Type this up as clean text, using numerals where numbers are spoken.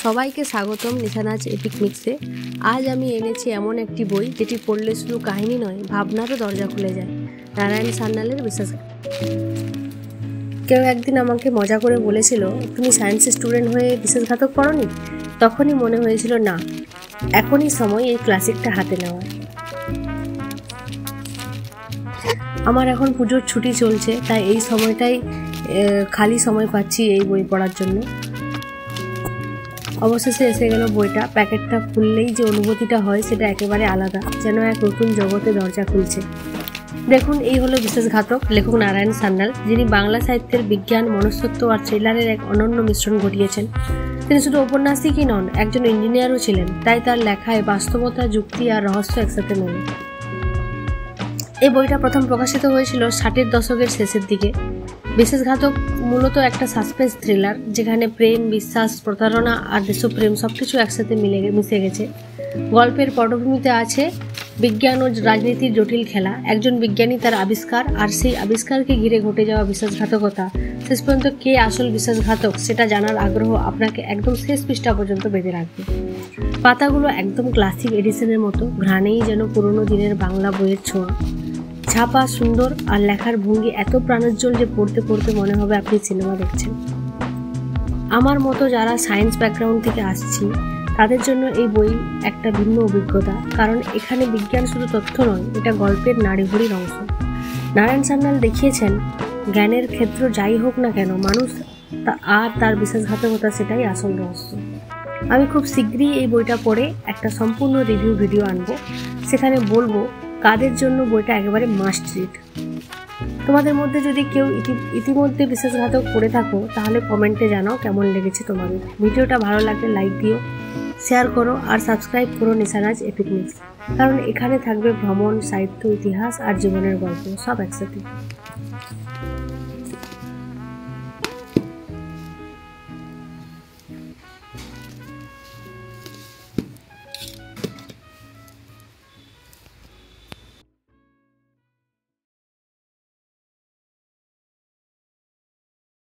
সবাইকে স্বাগতম নিশানাজ এপিক মিক্সে। আজ আমি এনেছি এমন একটি বই যেটি পড়লে শুধু কাহিনী নয়, ভাবনারও দরজা খুলে যায়। নারায়ণ সান্যালের বিশ্বাসঘাতক। কেউ একদিন আমাকে মজা করে বলেছিল, তুমি সায়েন্সের স্টুডেন্ট হয়ে বিশ্বাসঘাতক পড়োনি? তখনই মনে হয়েছিল না, এখনই সময় এই ক্লাসিকটা হাতে নেওয়ার। আমার এখন পুজোর ছুটি চলছে, তাই এই সময়টাই খালি সময় পাচ্ছি এই বই পড়ার জন্য। অবশেষে এসে গেল বইটা। প্যাকেটটা খুললেই যে অনুভূতিটা হয় সেটা একেবারে আলাদা, যেন এক নতুন জগতে দরজা খুলছে। দেখুন, এই হলো বিশ্বাসঘাতক, লেখক নারায়ণ সান্যাল, যিনি বাংলা সাহিত্যের বিজ্ঞান, মনস্তত্ত্ব আর থ্রিলারের এক অনন্য মিশ্রণ ঘটিয়েছেন। তিনি শুধু ঔপন্যাসিকই নন, একজন ইঞ্জিনিয়ারও ছিলেন, তাই তার লেখায় বাস্তবতা, যুক্তি আর রহস্য একসাথে মেলে। এই বইটা প্রথম প্রকাশিত হয়েছিল 60-এর দশকের শেষের দিকে। বিশ্বাসঘাতক মূলত একটা সাসপেন্স থ্রিলার, যেখানে প্রেম, বিশ্বাস, প্রতারণা আর দেশপ্রেম সবকিছু একসাথে মিশে গেছে। গল্পের পটভূমিতে আছে বিজ্ঞান ও রাজনীতির জটিল খেলা, একজন বিজ্ঞানী, তার আবিষ্কার আর সেই আবিষ্কারকে ঘিরে ঘটে যাওয়া বিশ্বাসঘাতকতা। শেষ পর্যন্ত কে আসল বিশ্বাসঘাতক সেটা জানার আগ্রহ আপনাকে একদম শেষ পৃষ্ঠা পর্যন্ত বেঁধে রাখবে। পাতাগুলো একদম ক্লাসিক এডিশনের মতো, ঘ্রাণেই যেন পুরোনো দিনের বাংলা বইয়ের ছোঁয়া। ছাপা সুন্দর আর লেখার ভঙ্গি এত প্রাণোজ্জ্বল যে পড়তে পড়তে মনে হবে আপনি সিনেমা দেখছেন। আমার মতো যারা সায়েন্স ব্যাকগ্রাউন্ড থেকে আসছি তাদের জন্য এই বই একটা ভিন্ন অভিজ্ঞতা, কারণ এখানে বিজ্ঞান শুধু তথ্য নয়, এটা গল্পের নাড়িভুড়ির অংশ। নারায়ণ সান্যাল দেখিয়েছেন জ্ঞানের ক্ষেত্র যাই হোক না কেন, মানুষ আর তার বিশ্বাসঘাতকতা সেটাই আসল রহস্য। আমি খুব শীঘ্রই এই বইটা পড়ে একটা সম্পূর্ণ রিভিউ ভিডিও আনবো, সেখানে বলবো কাদের জন্য বইটা একেবারে মাস্ট রিড। তোমাদের মধ্যে যদি কেউ ইতিমধ্যে বিশ্বাসঘাতক পড়ে থাকো, তাহলে কমেন্টে জানাও কেমন লেগেছে তোমাদের। ভিডিওটা ভালো লাগলে লাইক দিও, শেয়ার করো আর সাবস্ক্রাইব করো নিশানাজ এপিক মিক্স, কারণ এখানে থাকবে ভ্রমণ, সাহিত্য, ইতিহাস আর জীবনের গল্প সব একসাথে।